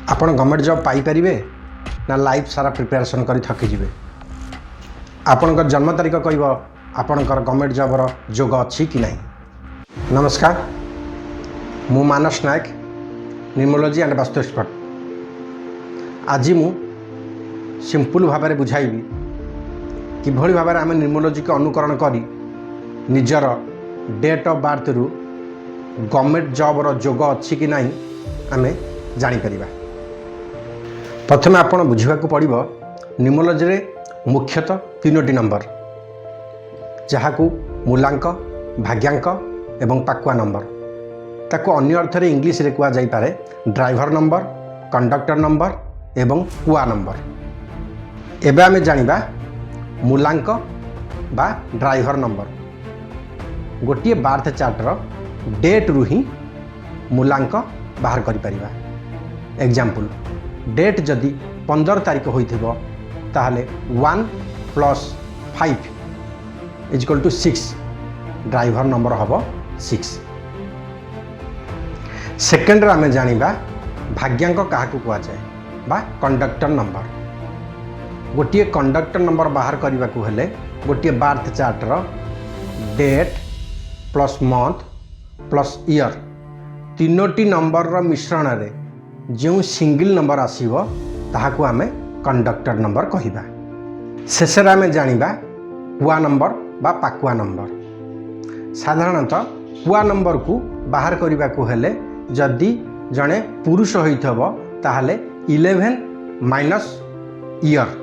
आपण government job पाई परिबे ना लाइफ सारा प्रिपरेशन करी थकी जिवे। आपणकर जन्म तारीख कहब आपणकर गवर्नमेंट जॉबर जोग अच्छी कि नहीं। नमस्कार, मु मानस नायक, न्यूमरोलॉजी एंड वास्तु एक्सपर्ट। आज मु सिंपल भाव में बुझाइबी किभली भाव में आम न्यूमरोलॉजी को अनुकरण करी निजर डेट ऑफ बर्थ रु गवर्नमेंट जॉबर जोग अच्छी कि नहीं आम जापर। प्रथम आपण बुझा पड़ो न्यूमरोलॉजी रे मुख्यतः तीनोटी नंबर जहाँ को मूलांक, भाग्यांक एवं पाकुआ नंबर ताको अन्य अर्थ रे इंग्लिश रे कुआ जाई पारे ड्राइवर नंबर, कंडक्टर नंबर एवं कुआ नंबर। एबे आमे जानिबा मूलांक बा ड्राइवर नंबर। गोटे बार्थ चार्टर डेट रु ही मूलांक बाहर करि परिबा। एग्जांपल डेट जदि 15 तारीख होइथिबो ताहले 1 + 5 = 6 ड्राइवर नंबर हबो 6। सेकेंड रे आमे जानिबा भाग्यांक काहाकू कुआ जाए बा कंडक्टर नंबर। गोटे कंडक्टर नंबर बाहर करने को हेले गोटे birth chart date plus month plus year तीनोटी नंबर रो मिश्रण रे जो सिंगल नंबर आसीबो ताहाकू आमे कंडक्टर नंबर कहिबा। शेषे आमे जानिबा कुआ नंबर बा पाकुआ नंबर। साधारणतः कुआ नंबर को बाहर करने को हेले जदि जड़े पुरुष होइथबो ताहले 11 - ईयर,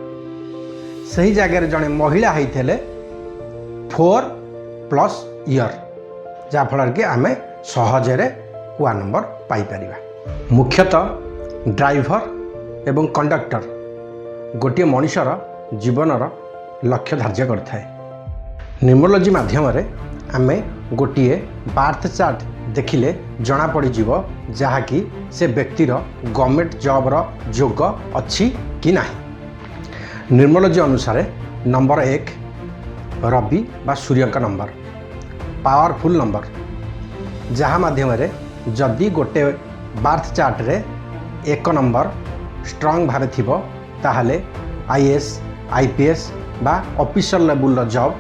सही जगह जड़े महिला होइथले 4 + ईयर, जाफल कि आमे सहजरे कुआ नंबर पाई परिबा। मुख्यतः ड्राइवर एवं कंडक्टर गोटे मनुष्यर जीवनर लक्ष्य धार्य करथाए। न्यूमरोलॉजी माध्यम आमे गोटे बार्थ चार्ट देखिले जना पड़ी जीवो जहाँकि से व्यक्तिर गवर्नमेंट जॉबर जोग अच्छी कि नहीं। न्यूमरोलॉजी अनुसार नंबर 1 रवि बा सूर्य का नंबर पावरफुल नंबर, जहाँ माध्यम जदि गोटे बार्थ चार्ट रे 1 नंबर स्ट्रांग भाव थिबो ताहले IAS IPS बा ऑफिशियल लेवल जॉब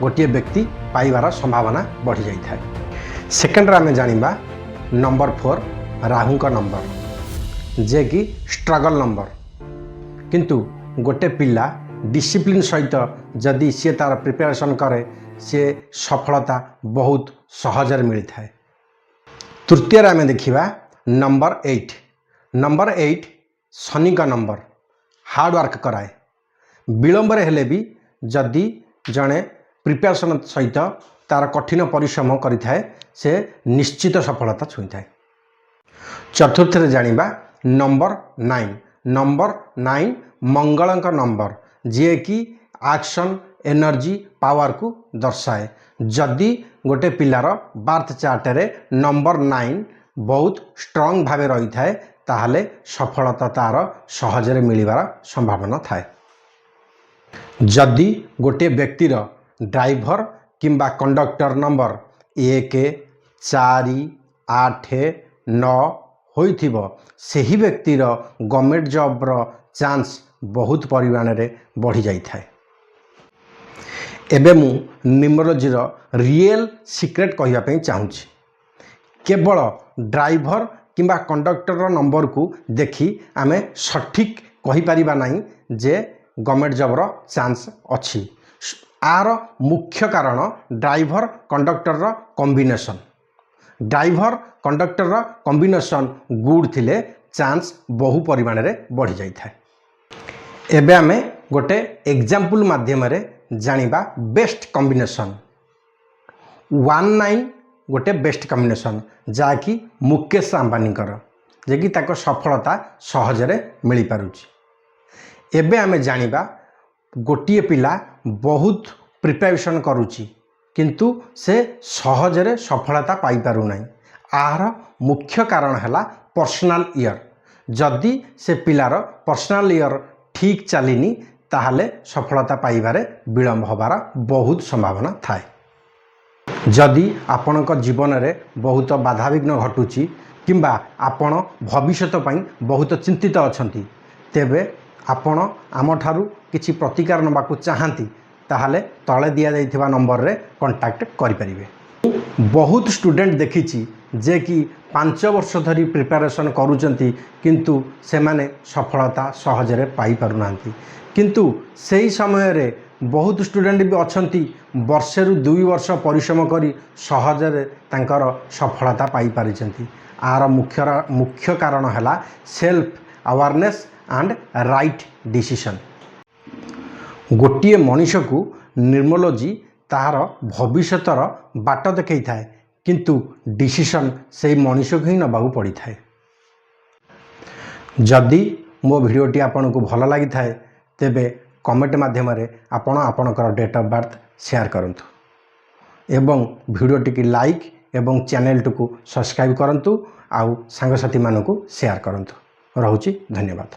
गोटे व्यक्ति पाइबार संभावना बढ़ी जाई थाए। सेकेंड आमे जानिबा नंबर 4 राहु का नंबर जे कि स्ट्रगल नंबर, किंतु गोटे पिला डिसिप्लिन सहित जदि सी तार प्रिपरेशन करे से सफलता बहुत सहजरे मिली थाए। तृतीय आमे देखिबा नंबर 8। नंबर 8 शनि का नंबर हार्ड वर्क कराए। विलंब हेले भी जदि जड़े प्रिपरेशन सहित तार कठिन परिश्रम करिथाए से निश्चित सफलता छुई थाए। चतुर्थ जानिबा नंबर 9। नंबर 9 मंगल का नंबर जे कि एक्शन एनर्जी पावर को दर्शाए। जदि गोटे पिलार बार्थ चार्ट रे नंबर 9 बहुत स्ट्रांग भाव रही थाए ताहले सफलता तार सहजरे मिलिबार संभावना थाए। जदि गोटे व्यक्तिर ड्राइवर किंबा कंडक्टर नंबर 1 4 8 9 होइथिबो सेही व्यक्तिर गवर्नमेंट जॉब रो चांस बहुत परिमाण रे बढ़ी जाई थाए। एबे मु न्यूमरोलॉजी रो रियल सीक्रेट कहिबा पई चाहूची। केवल ड्राइवर किंबा कंडक्टर नंबर को देखी आमे सठिक कहि परिबा नहीं जे गवर्नमेंट जॉब रो चांस अच्छी। आर मुख्य कारण ड्राइवर कंडक्टर रो कॉम्बिनेशन। ड्राइवर कंडक्टर रो कॉम्बिनेशन गुड थिले चांस बहु परिमाण रे बढ़ी जाई थाए। एबे आमे गोटे एग्जांपल माध्यम रे जानिबा बेस्ट कॉम्बिनेशन 19 गोटे बेस्ट कॉम्बिनेशन जहाँकि मुकेश अंबानी जे कि ताको सफलता सहजरे मिल पारुची। एबे आमे जानिबा गोटे पिला बहुत प्रिपरेशन करुची किंतु से सहजरे सफलता पाई पारु नाही। आर मुख्य कारण हैला पर्सनल ईयर। जदि से पिलार पर्सनल ईयर ठीक चलिनी ताहले सफलता पाइबारे विलंब होबार बहुत संभावना थाए। जदि आपणक जीवन रे बहुत बाधाविघ्न घटुची किंबा आपण भविष्यत पई बहुत चिंतित अछंती तेबे आपण आमठारू किछि प्रतिकार नबाकू चाहंती ताहले तले दिया जाइथिबा नंबर रे कांटेक्ट करि परिबे। बहुत स्टूडेंट देखिछि जे कि 5 वर्ष धरी प्रिपरेशन करूचंती किंतु से माने सफलता सहजरे पाई पारुनांती किंतु सही समय रे बहुत स्टूडेंट भी अछंती वर्षे रु 2 वर्ष परिश्रम करी सहजरे तांकर सफलता पाई पारिचंती। आर मुख्य कारण है self awareness and right decision. गोटे मनीष को न्यूमरोलॉजी तार भविष्यतर बाट देखई थाए किंतु डिसीजन से मनीष को ही नबाकू पड़ी थाए। जदि मो भिडियोटी आपन को भल लगी थाए तेबे कमेंट माध्यम आपण आपणकर डेट ऑफ बर्थ शेयर करंतु एवं भिडियोटी की लाइक एवं चैनल को सब्सक्राइब करंतु आउ सांगसाथी मानकू शेयर करंतु। रहुची धन्यवाद।